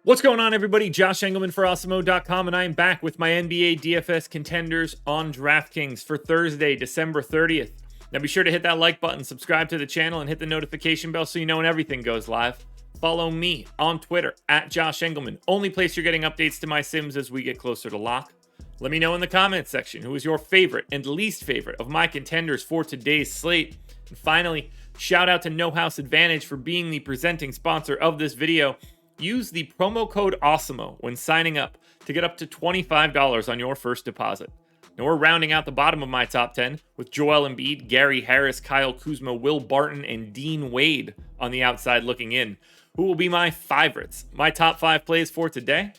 What's going on, everybody? Josh Engleman for Awesemo.com, and I am back with my NBA DFS contenders on DraftKings for Thursday, December 30th. Now be sure to hit that like button, subscribe to the channel, and hit the notification bell so you know when everything goes live. Follow me on Twitter at Josh Engleman, only place you're getting updates to my sims as we get closer to lock. Let me know in the comments section who is your favorite and least favorite of my contenders for today's slate. And finally, shout out to No House Advantage for being the presenting sponsor of this video. Use the promo code Awesemo when signing up to get up to $25 on your first deposit. Now we're rounding out the bottom of my top 10 with Joel Embiid, Gary Harris, Kyle Kuzma, Will Barton, and Dean Wade on the outside looking in. Who will be my favorites? My top 5 plays for today?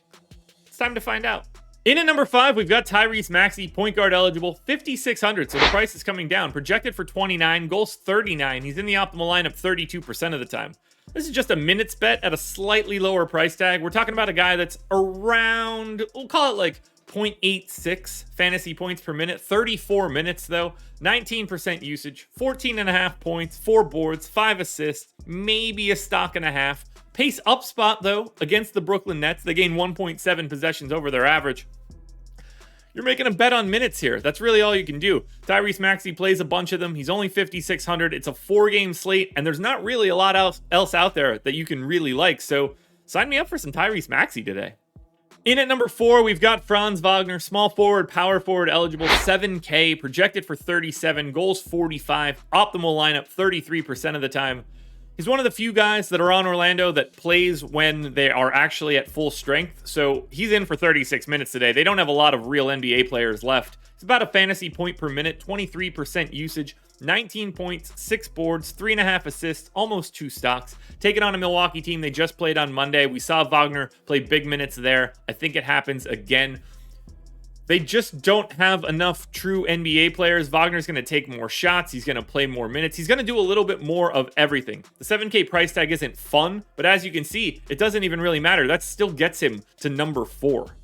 It's time to find out. In at number 5, we've got Tyrese Maxey, point guard eligible, 5,600, so the price is coming down. Projected for 29, goals 39. He's in the optimal lineup 32% of the time. This is just a minutes bet at a slightly lower price tag. We're talking about a guy that's around, we'll call it like 0.86 fantasy points per minute, 34 minutes though, 19% usage, 14.5 points, 4 boards, 5 assists, maybe a stock and a half. Pace up spot though against the Brooklyn Nets. They gain 1.7 possessions over their average. You're making a bet on minutes here. That's really all you can do. Tyrese Maxey plays a bunch of them. He's only 5,600. It's a 4-game slate, and there's not really a lot else out there that you can really like. So sign me up for some Tyrese Maxey today. In at number 4, we've got Franz Wagner, small forward, power forward eligible, 7K, projected for 37, goals 45, optimal lineup 33% of the time. He's one of the few guys that are on Orlando that plays when they are actually at full strength. So he's in for 36 minutes today. They don't have a lot of real NBA players left. It's about a fantasy point per minute, 23% usage, 19 points, 6 boards, 3.5 assists, almost 2 stocks. Taking on a Milwaukee team they just played on Monday. We saw Wagner play big minutes there. I think it happens again. They just don't have enough true NBA players. Wagner's going to take more shots. He's going to play more minutes. He's going to do a little bit more of everything. The 7K price tag isn't fun, but as you can see, it doesn't even really matter. That still gets him to number 4.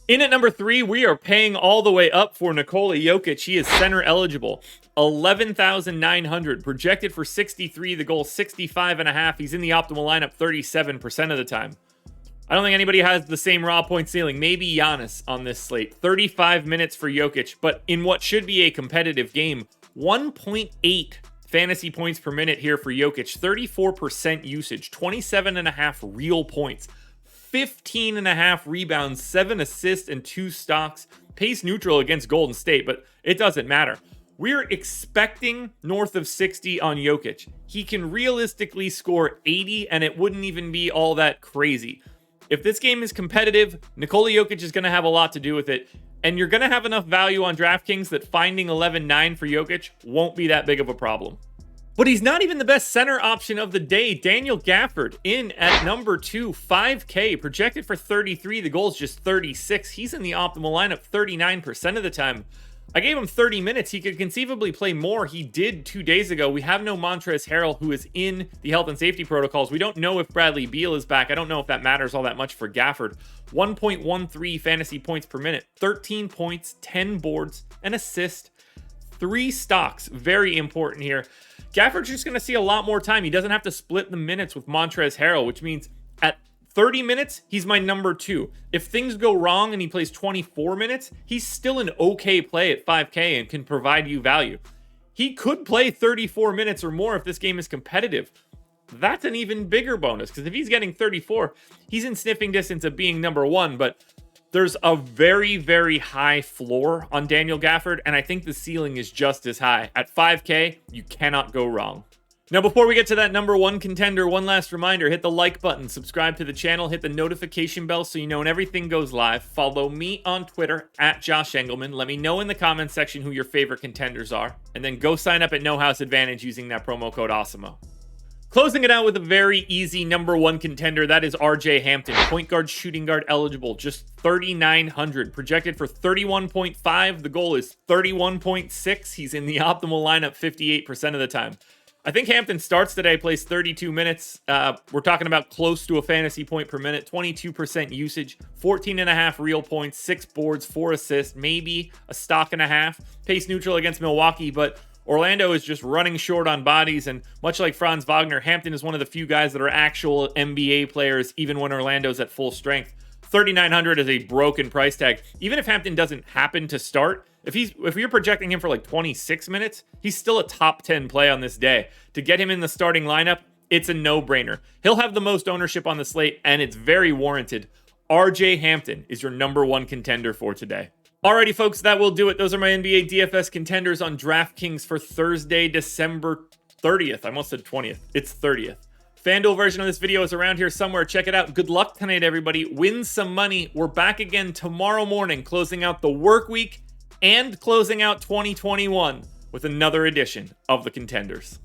In at number 3, we are paying all the way up for Nikola Jokic. He is center eligible. 11,900, projected for 63, the goal 65.5. He's in the optimal lineup 37% of the time. I don't think anybody has the same raw point ceiling. Maybe Giannis on this slate. 35 minutes for Jokic, but in what should be a competitive game, 1.8 fantasy points per minute here for Jokic. 34% usage, 27.5 real points, 15.5 rebounds, 7 assists, and 2 stocks. Pace neutral against Golden State, but it doesn't matter. We're expecting north of 60 on Jokic. He can realistically score 80, and it wouldn't even be all that crazy. If this game is competitive, Nikola Jokic is going to have a lot to do with it, and you're going to have enough value on DraftKings that finding 11.9 for Jokic won't be that big of a problem. But he's not even the best center option of the day. Daniel Gafford in at number 2, 5K, projected for 33. The goal is just 36. He's in the optimal lineup 39% of the time. I gave him 30 minutes. He could conceivably play more. He did 2 days ago. We have no Montrezl Harrell, who is in the health and safety protocols. We don't know if Bradley Beal is back. I don't know if that matters all that much for Gafford. 1.13 fantasy points per minute, 13 points, 10 boards, an assist, 3 stocks. Very important here. Gafford's just going to see a lot more time. He doesn't have to split the minutes with Montrezl Harrell, which means at 30 minutes, he's my number 2. If things go wrong and he plays 24 minutes, he's still an okay play at 5K and can provide you value. He could play 34 minutes or more if this game is competitive. That's an even bigger bonus, because if he's getting 34, he's in sniffing distance of being number 1, but there's a very, very high floor on Daniel Gafford, and I think the ceiling is just as high. At 5K, you cannot go wrong. Now, before we get to that number 1 contender, one last reminder, hit the like button, subscribe to the channel, hit the notification bell so you know when everything goes live. Follow me on Twitter at Josh Engleman. Let me know in the comments section who your favorite contenders are. And then go sign up at No House Advantage using that promo code Awesemo. Closing it out with a very easy number 1 contender, that is RJ Hampton. Point guard, shooting guard eligible, just 3,900. Projected for 31.5. The goal is 31.6. He's in the optimal lineup 58% of the time. I think Hampton starts today, plays 32 minutes. We're talking about close to a fantasy point per minute, 22% usage, 14.5 real points, 6 boards, 4 assists, maybe a stock and a half. Pace neutral against Milwaukee, but Orlando is just running short on bodies, and much like Franz Wagner, Hampton is one of the few guys that are actual NBA players, even when Orlando's at full strength. 3,900 is a broken price tag. Even if Hampton doesn't happen to start, if you're projecting him for like 26 minutes, he's still a top 10 play on this day. To get him in the starting lineup, it's a no-brainer. He'll have the most ownership on the slate, and it's very warranted. RJ Hampton is your number one contender for today. Alrighty, folks, that will do it. Those are my NBA DFS contenders on DraftKings for Thursday, December 30th. I almost said 20th. It's 30th. FanDuel version of this video is around here somewhere. Check it out. Good luck tonight, everybody. Win some money. We're back again tomorrow morning, closing out the work week and closing out 2021 with another edition of the Contenders.